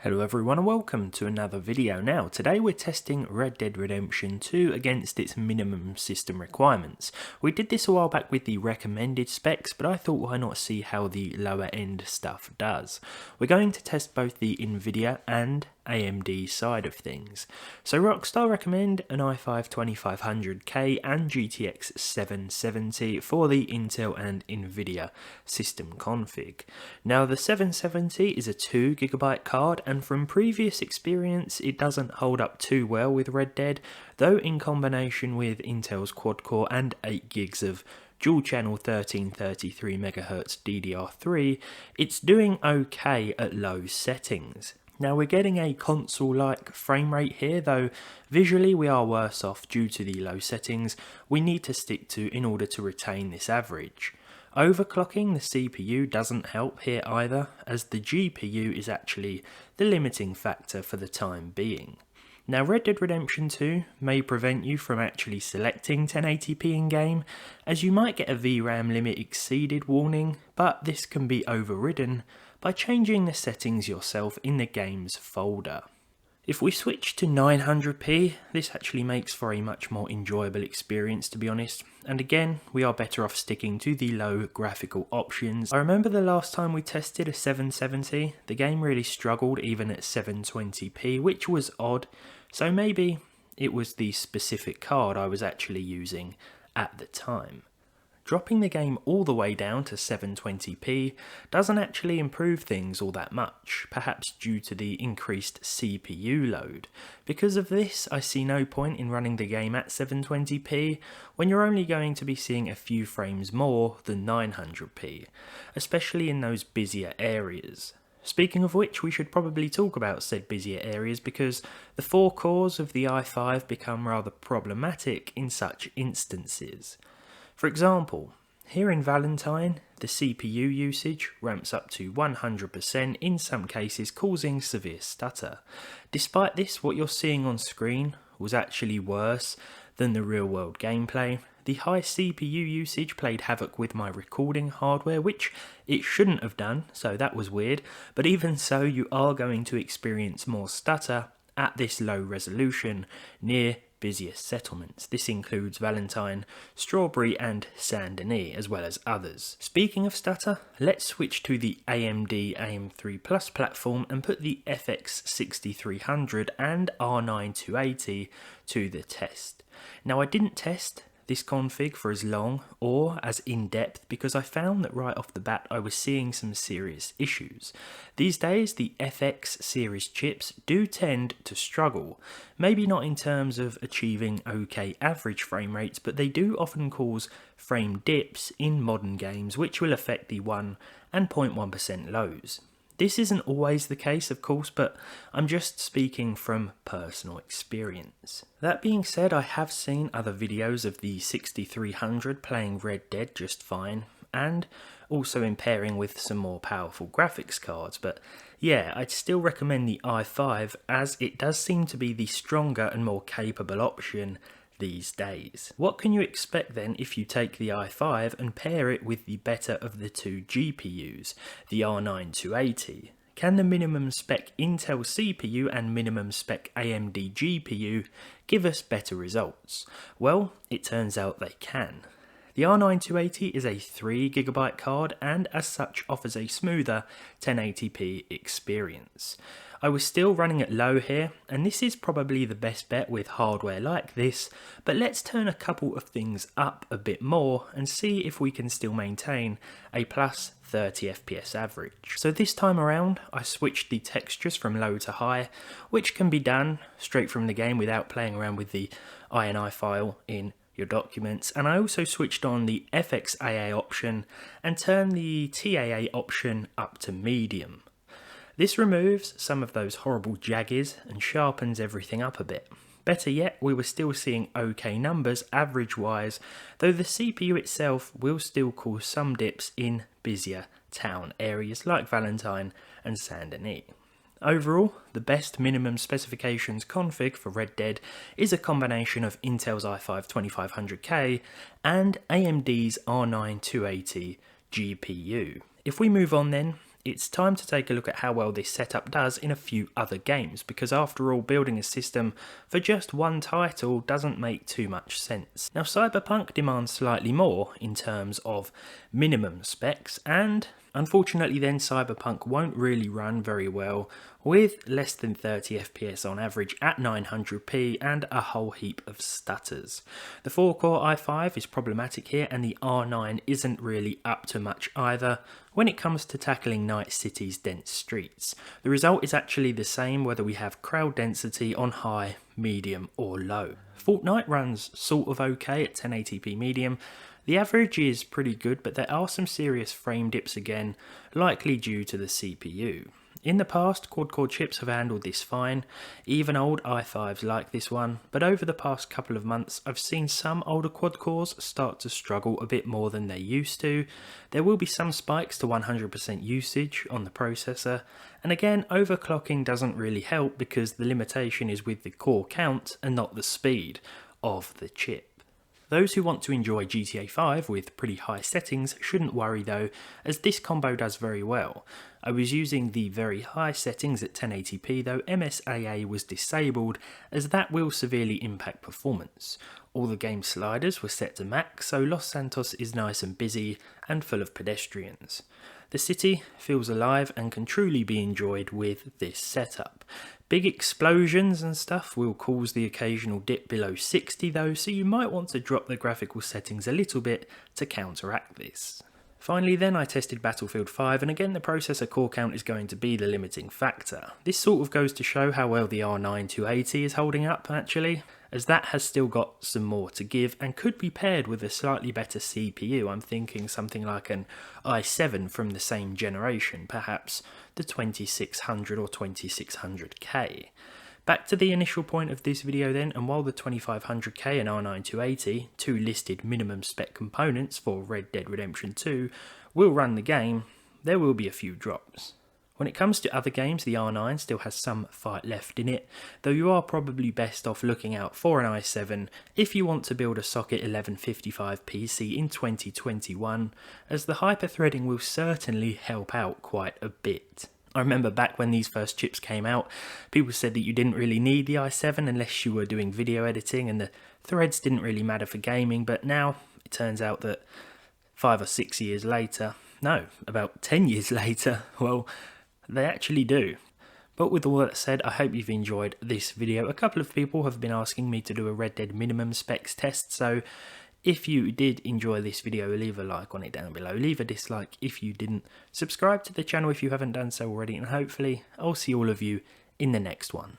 Hello everyone and welcome to another video. Now today we're testing Red Dead Redemption 2 against its minimum system requirements. We did this a while back with the recommended specs, but I thought why not see how the lower end stuff does. We're going to test both the Nvidia and AMD side of things. So Rockstar recommend an i5 2500K and GTX 770 for the Intel and Nvidia system config. Now the 770 is a 2GB card, and from previous experience it doesn't hold up too well with Red Dead, though in combination with Intel's quad-core and 8GB of dual-channel 1333MHz DDR3, it's doing okay at low settings. Now we're getting a console-like frame rate here, though visually we are worse off due to the low settings we need to stick to in order to retain this average. Overclocking the CPU doesn't help here either, as the GPU is actually the limiting factor for the time being. Now Red Dead Redemption 2 may prevent you from actually selecting 1080p in-game, as you might get a VRAM limit exceeded warning, but this can be overridden by changing the settings yourself in the game's folder. If we switch to 900p, this actually makes for a much more enjoyable experience, to be honest, and again we are better off sticking to the low graphical options. I remember the last time we tested a 770, the game really struggled even at 720p, which was odd, so maybe it was the specific card I was actually using at the time. Dropping the game all the way down to 720p doesn't actually improve things all that much, perhaps due to the increased CPU load. Because of this, I see no point in running the game at 720p when you're only going to be seeing a few frames more than 900p, especially in those busier areas. Speaking of which, we should probably talk about said busier areas, because the 4 cores of the i5 become rather problematic in such instances. For example, here in Valentine, the CPU usage ramps up to 100%, in some cases causing severe stutter. Despite this, what you're seeing on screen was actually worse than the real world gameplay. The high CPU usage played havoc with my recording hardware, which it shouldn't have done, so that was weird, but even so you are going to experience more stutter at this low resolution near busiest settlements. This includes Valentine, Strawberry and Saint Denis, as well as others. Speaking of stutter, let's switch to the AMD AM3 Plus platform and put the FX 6300 and R9 280 to the test. Now I didn't test this config for as long or as in-depth because I found that right off the bat I was seeing some serious issues. These days the FX series chips do tend to struggle, maybe not in terms of achieving okay average frame rates, but they do often cause frame dips in modern games which will affect the 1 and 0.1% lows. This isn't always the case, of course, but I'm just speaking from personal experience. That being said, I have seen other videos of the 6300 playing Red Dead just fine, and also in pairing with some more powerful graphics cards, but yeah, I'd still recommend the i5 as it does seem to be the stronger and more capable option these days. What can you expect then if you take the i5 and pair it with the better of the two GPUs, the R9 280? Can the minimum spec Intel CPU and minimum spec AMD GPU give us better results? Well, it turns out they can. The R9 280 is a 3GB card and as such offers a smoother 1080p experience. I was still running at low here, and this is probably the best bet with hardware like this, but let's turn a couple of things up a bit more and see if we can still maintain a plus 30 FPS average. So this time around I switched the textures from low to high, which can be done straight from the game without playing around with the INI file in your documents, and I also switched on the FXAA option and turned the TAA option up to medium. This removes some of those horrible jaggies and sharpens everything up a bit. Better yet, we were still seeing okay numbers average wise, though the CPU itself will still cause some dips in busier town areas like Valentine and Saint Denis. Overall, the best minimum specifications config for Red Dead is a combination of Intel's i5 2500K and AMD's R9 280 GPU. If we move on then, it's time to take a look at how well this setup does in a few other games, because after all, building a system for just one title doesn't make too much sense. Now, Cyberpunk demands slightly more in terms of minimum specs, and unfortunately then Cyberpunk won't really run very well with less than 30 FPS on average at 900p and a whole heap of stutters. The 4-core i5 is problematic here, and the R9 isn't really up to much either when it comes to tackling Night City's dense streets. The result is actually the same whether we have crowd density on high, medium or low. Fortnite runs sort of okay at 1080p medium. The average is pretty good, but there are some serious frame dips again, likely due to the CPU. In the past, quad-core chips have handled this fine, even old i5s like this one, but over the past couple of months I've seen some older quad-cores start to struggle a bit more than they used to. There will be some spikes to 100% usage on the processor, and again, overclocking doesn't really help because the limitation is with the core count and not the speed of the chip. Those who want to enjoy GTA 5 with pretty high settings shouldn't worry though, as this combo does very well. I was using the very high settings at 1080p though MSAA was disabled, as that will severely impact performance. All the game sliders were set to max, so Los Santos is nice and busy and full of pedestrians. The city feels alive and can truly be enjoyed with this setup. Big explosions and stuff will cause the occasional dip below 60 though, so you might want to drop the graphical settings a little bit to counteract this. Finally then, I tested Battlefield 5, and again the processor core count is going to be the limiting factor. This sort of goes to show how well the R9 280 is holding up actually, as that has still got some more to give and could be paired with a slightly better CPU. I'm thinking something like an i7 from the same generation, perhaps the 2600 or 2600K. Back to the initial point of this video then, and while the 2500K and R9 280, two listed minimum spec components for Red Dead Redemption 2, will run the game, there will be a few drops. When it comes to other games, the R9 still has some fight left in it, though you are probably best off looking out for an i7 if you want to build a socket 1155 PC in 2021, as the hyperthreading will certainly help out quite a bit. I remember back when these first chips came out, people said that you didn't really need the i7 unless you were doing video editing and the threads didn't really matter for gaming, but now it turns out that 5 or 6 years later, no, about 10 years later, well, they actually do. But with all that said, I hope you've enjoyed this video. A couple of people have been asking me to do a Red Dead minimum specs test, so if you did enjoy this video, leave a like on it down below. Leave a dislike if you didn't. Subscribe to the channel if you haven't done so already, and hopefully I'll see all of you in the next one.